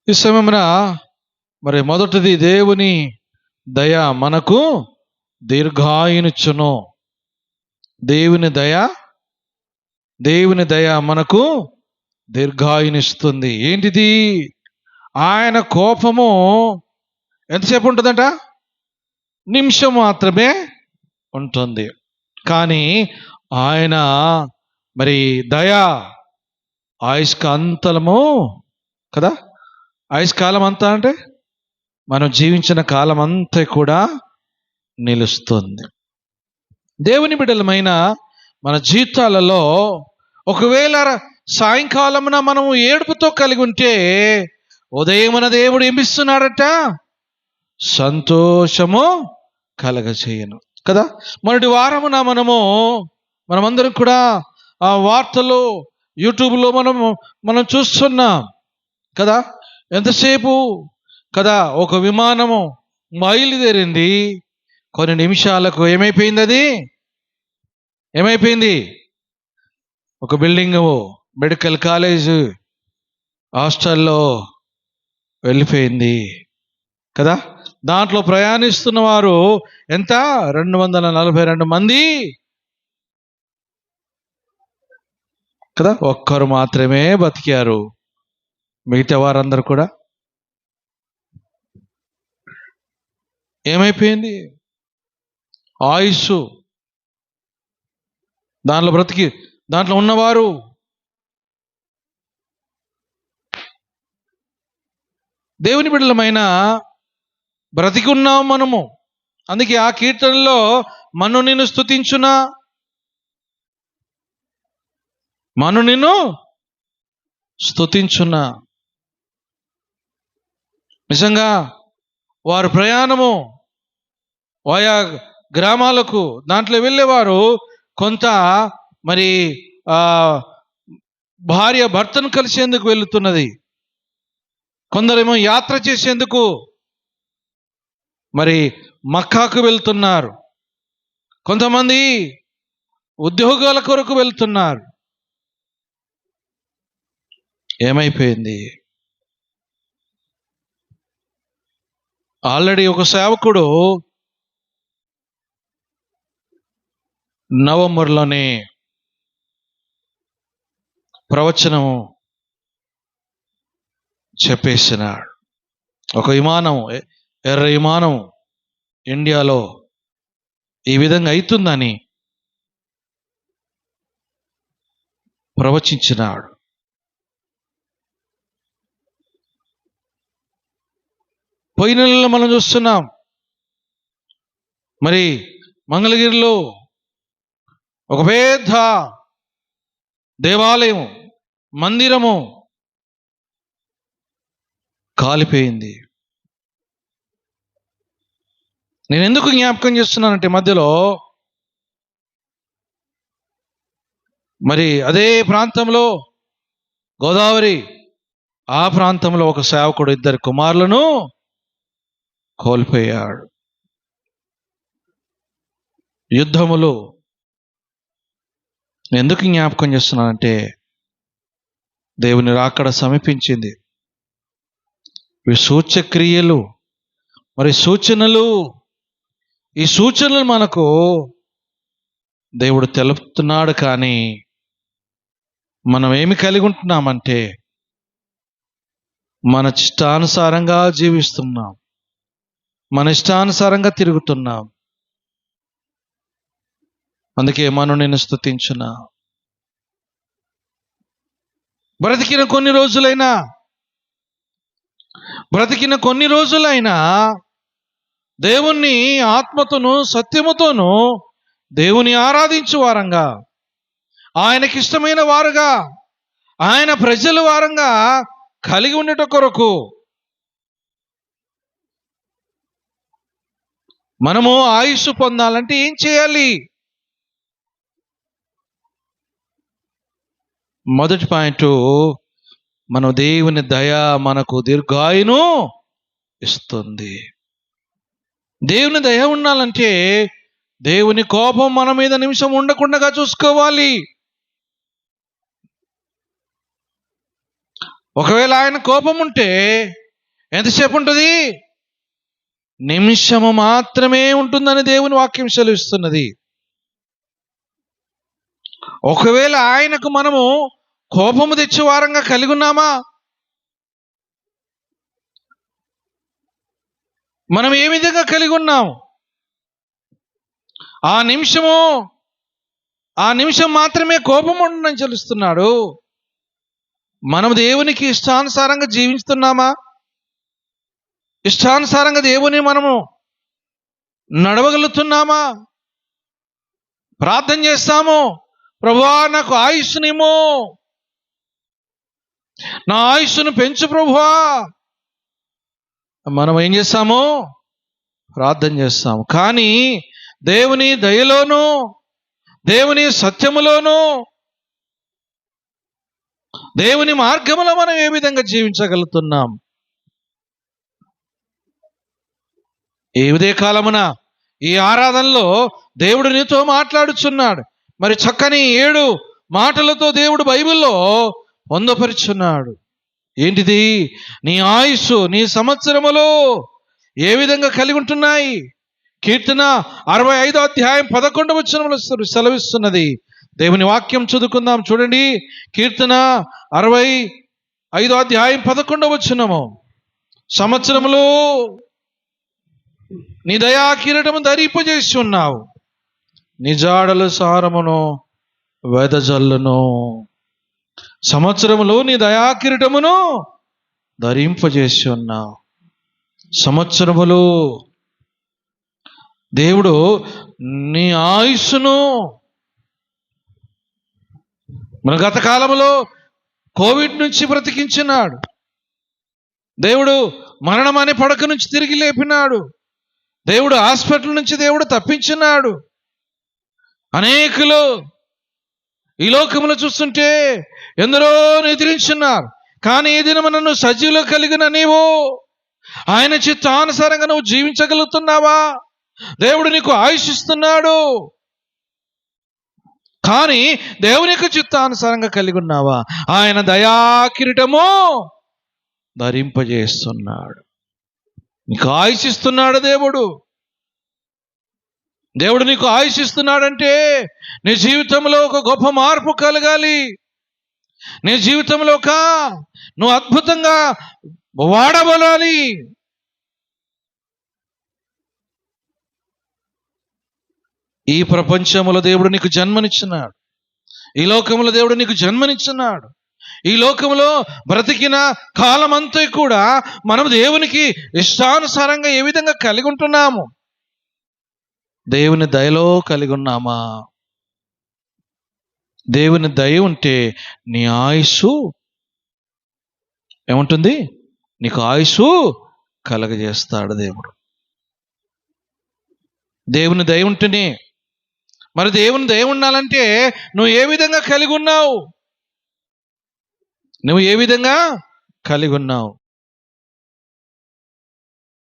ఈ సమయమున మరి మొదటిది, దేవుని దయ మనకు దీర్ఘాయునిచ్చును. దేవుని దయ మనకు దీర్ఘాయునిస్తుంది. ఏంటిది? ఆయన కోపము ఎంతసేపు ఉంటుందంట? నిమిషం మాత్రమే ఉంటుంది. కానీ ఆయన మరి దయ ఆయుష్కాంతము కదా. ఆయుష్కాలం అంతా అంటే మనం జీవించిన కాలం అంతా కూడా నిలుస్తుంది. దేవుని బిడ్డలమైన మన జీవితాలలో ఒకవేళ సాయంకాలమున మనము ఏడుపుతో కలిగి ఉంటే, ఉదయమున దేవుడు ఏమిస్తున్నాడట? సంతోషము కలగచేయను కదా. మొన్నటి వారమున మనమందరం కూడా ఆ వార్తలు యూట్యూబ్లో మనం చూస్తున్నాం కదా. ఎంతసేపు కదా, ఒక విమానము బయలుదేరింది, కొన్ని నిమిషాలకు ఏమైపోయింది? ఒక బిల్డింగ్, మెడికల్ కాలేజ్, హాస్టల్లో వెళ్ళిపోయింది కదా. దాంట్లో ప్రయాణిస్తున్న వారు ఎంత? 242 మంది కదా. ఒక్కరు మాత్రమే బతికారు. మిగతా వారందరూ కూడా ఏమైపోయింది? ఆయుష్ దాంట్లో ఉన్నవారు దేవుని బిడ్డలమైన బ్రతికి ఉన్నాం మనము. అందుకే ఆ కీర్తనలో మన్ను నిన్ను స్తుతించునా. నిజంగా వారు ప్రయాణము ఆయా గ్రామాలకు దాంట్లో వెళ్ళేవారు కొంత మరి భార్య భర్తను కలిసేందుకు వెళుతున్నది, కొందరేమో యాత్ర చేసేందుకు మరి మక్కాకు వెళ్తున్నారు, కొంతమంది ఉద్యోగాల కొరకు వెళ్తున్నారు. ఏమైపోయింది? ఆల్రెడీ ఒక సేవకుడు నవంబర్లోనే ప్రవచనం చెప్పేసినాడు. ఒక విమానం, ఎర్ర విమానం ఇండియాలో ఈ విధంగా అవుతుందని ప్రవచించినాడు. పోయిన నెలలో మనం చూస్తున్నాం, మరి మంగళగిరిలో ఒక పెద్ద దేవాలయం, మందిరము కాలిపోయింది. నేను ఎందుకు జ్ఞాపకం చేస్తున్నానంటే, మధ్యలో మరి అదే ప్రాంతంలో గోదావరి ఆ ప్రాంతంలో ఒక సేవకుడు 2 కుమారులను కోల్పోయాడు. యుద్ధములు. ఎందుకు జ్ఞాపకం చేస్తున్నానంటే, దేవుని రాకడ సమీపించింది. ఈ సూచక్రియలు, మరి సూచనలు, ఈ సూచనలు మనకు దేవుడు తెలుపుతున్నాడు. కానీ మనం ఏమి కలిగి ఉంటున్నామంటే, మన ఇష్టానుసారంగా జీవిస్తున్నాం, మన ఇష్టానుసారంగా తిరుగుతున్నాం. అందుకే మనం నిన్ను స్తుతించునా. బ్రతికిన కొన్ని రోజులైనా దేవుణ్ణి ఆత్మతోనూ సత్యముతోనూ దేవుని ఆరాధించు వారంగా, ఆయనకిష్టమైన వారుగా, ఆయన ప్రజల వారంగా కలిగి ఉండేట కొరకు మనము ఆయుష్ పొందాలంటే ఏం చేయాలి? మొదటి పాయింట్, మన దేవుని దయ మనకు దీర్ఘాయును ఇస్తుంది. దేవుని దయ ఉండాలంటే దేవుని కోపం మన మీద నిమిషం ఉండకుండా చూసుకోవాలి. ఒకవేళ ఆయన కోపం ఉంటే ఎంతసేపు ఉంటుంది? నిమిషము మాత్రమే ఉంటుందని దేవుని వాక్యం సెలవిస్తున్నది. ఒకవేళ ఆయనకు మనము కోపము తెచ్చే వారంగా కలిగి ఉన్నామా? మనం ఏ విధంగా కలిగి ఉన్నాం? ఆ నిమిషం మాత్రమే కోపం ఉందని తెలుస్తున్నాడు. మనం దేవునికి ఇష్టానుసారంగా జీవిస్తున్నామా? ఇష్టానుసారంగా దేవుని మనము నడవగలుగుతున్నామా? ప్రార్థన చేస్తాము, ప్రభువా నాకు ఆయుష్నిమ్ము, నా ఆయుష్ను పెంచు ప్రభువా. మనం ఏం చేస్తాము? ప్రార్థన చేస్తాము. కానీ దేవుని దయలోను, దేవుని సత్యములోను, దేవుని మార్గములో మనం ఏ విధంగా జీవించగలుగుతున్నాం? ఈ ఉదయ కాలమున ఈ ఆరాధనలో దేవుడు నీతో మాట్లాడుచున్నాడు. మరి చక్కని 7 మాటలతో దేవుడు బైబిల్లో పొందపరుచున్నాడు. ఏంటిది? నీ ఆయుస్సు, నీ సంవత్సరములు ఏ విధంగా కలిగి ఉంటున్నాయి? కీర్తన 65వ అధ్యాయం 11వ వచనములో సెలవిస్తున్నది. దేవుని వాక్యం చదువుకుందాం. చూడండి, కీర్తన 65వ అధ్యాయం 11వ వచనము. సంవత్సరములు నీ దయా కిరీటము ధరింపజేసి ఉన్నావు, నీ జాడల సారమును వెదజల్లును. సంవత్సరములు నీ దయా కిరీటమును ధరింపజేసి ఉన్నావు. సంవత్సరములు దేవుడు నీ ఆయుస్సును, మన గత కాలంలో కోవిడ్ నుంచి బ్రతికించినాడు దేవుడు. మరణం అనే పడక నుంచి తిరిగి లేపినాడు దేవుడు. హాస్పిటల్ నుంచి దేవుడు తప్పించినాడు. అనేకులు ఈ లోకములో చూస్తుంటే ఎందరో ఎదిరించున్నారు. కానీ ఈ దినము నన్ను సజీవులో కలిగిన నీవు ఆయన చిత్తానుసారంగా నువ్వు జీవించగలుగుతున్నావా? దేవుడు నీకు ఆయుష్ ఇస్తున్నాడు, కానీ దేవుని యొక్క చిత్తానుసారంగా కలిగి ఉన్నావా? ఆయన దయా కిరీటము ధరింపజేస్తున్నాడు, నీకు ఆయుష్ ఇస్తున్నాడు దేవుడు. దేవుడు నీకు ఆయుష్ ఇస్తున్నాడంటే నీ జీవితంలో ఒక గొప్ప మార్పు కలగాలి. నీ జీవితంలో నువ్వు అద్భుతంగా వాడబడాలి. ఈ ప్రపంచంలో దేవుడు నీకు జన్మనిచ్చినాడు. ఈ లోకంలో దేవుడు నీకు జన్మనిచ్చినాడు. ఈ లోకంలో బ్రతికిన కాలమంతా కూడా మనం దేవునికి ఇష్టానుసారంగా ఏ విధంగా కలిగి ఉంటున్నాము? దేవుని దయలో కలిగి ఉన్నామా? దేవుని దయ ఉంటే నీ ఆయుస్సు ఏముంటుంది? నీకు ఆయుస్సు కలగజేస్తాడు దేవుడు. దేవుని దయ ఉంటేనే. మరి దేవుని దయ ఉండాలంటే నువ్వు ఏ విధంగా కలిగి ఉన్నావు? నువ్వు ఏ విధంగా కలిగి ఉన్నావు?